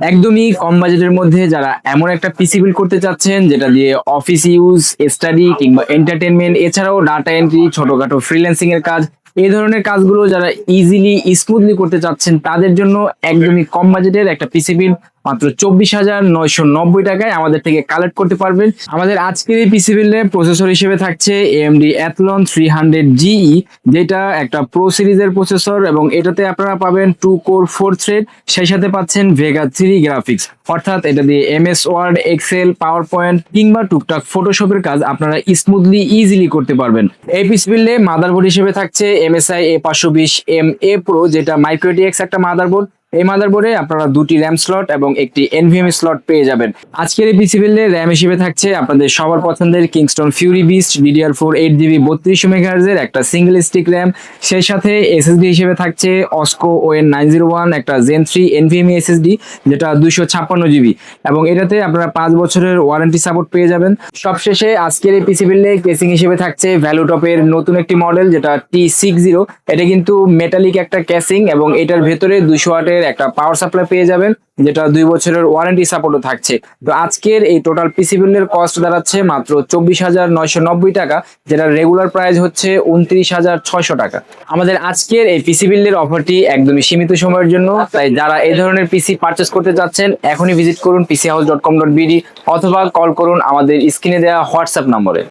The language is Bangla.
একদমই কম বাজেটের মধ্যে যারা এমন একটা পিসি বিল্ড করতে চাচ্ছেন যেটা দিয়ে অফিস ইউজ, স্টাডি কিংবা এন্টারটেনমেন্ট, এছাড়াও ডাটা এন্ট্রি, ছোটখাটো ফ্রিল্যান্সিং এর কাজ, এই ধরনের কাজগুলো যারা ইজিলি স্মুথলি করতে চাচ্ছেন তাদের জন্য একদমই কম বাজেটের একটা পিসি বিল্ড মাত্র 24,990 টাকায় আমাদের থেকে কালেক্ট করতে পারবেন। আমাদের আজকের এই পিসি বিল্ডে প্রসেসর হিসেবে থাকছে AMD Athlon 300GE, যেটা একটা প্রো সিরিজের প্রসেসর এবং এটাতে আপনারা পাবেন 2 কোর 4 থ্রেড, সেই সাথে পাচ্ছেন ভেগা 3 গ্রাফিক্স। অর্থাৎ এটা দিয়ে MS Word, Excel, PowerPoint কিংবা টুকটাক ফটোশপের কাজ আপনারা স্মুথলি ইজিলি করতে পারবেন। এই পিসি বিল্ডে মাদারবোর্ড হিসেবে থাকছে MSI A520MA Pro, যেটা মাইক্রো ATX একটা মাদারবোর্ড। এই মাদারবোর্ডে আপনারা 2টি র্যাম স্লট এবং একটি NVMe স্লট পেয়ে যাবেন। আজকের এই পিসি বিল্ডে র্যাম হিসেবে থাকছে আপনাদের সবার পছন্দের Kingston Fury beast DDR4 8GB 3200 MHz এর একটা সিঙ্গেল স্টিক র্যাম। সেই সাথে SSD হিসেবে থাকছে অস্কো ON901 একটা Zen 3 NVMe SSD, যেটা 256GB, এবং এটাতে আপনারা 5 বছরের ওয়ারেন্টি সাপোর্ট পেয়ে যাবেন। সবশেষে আজকের এই পিসি বিল্ডে কেসিং হিসেবে থাকছে ভ্যালুটপের নতুন একটি মডেল, যেটা T60। এটা কিন্তু মেটালিক একটা কেসিং এবং এটার ভেতরে 200 ওয়াটের একটা পাওয়ার সাপ্লাই পেয়ে যাবেন, যেটা 2 বছরের ওয়ারেন্টি সাপোর্টও থাকছে। তো আজকের এই টোটাল পিসি বিল্ডের কস্ট দাঁড়াচ্ছে মাত্র 24,990 টাকা, যেটা রেগুলার প্রাইস হচ্ছে 29,600 টাকা। আমাদের আজকের এই পিসি বিল্ডের অফারটি একদমই সীমিত সময়ের জন্য, তাই যারা এই ধরনের পিসি পারচেস করতে যাচ্ছেন এখনই ভিজিট করুন pchouse.com.bd অথবা কল করুন আমাদের স্ক্রিনে দেওয়া হোয়াটসঅ্যাপ নম্বরে।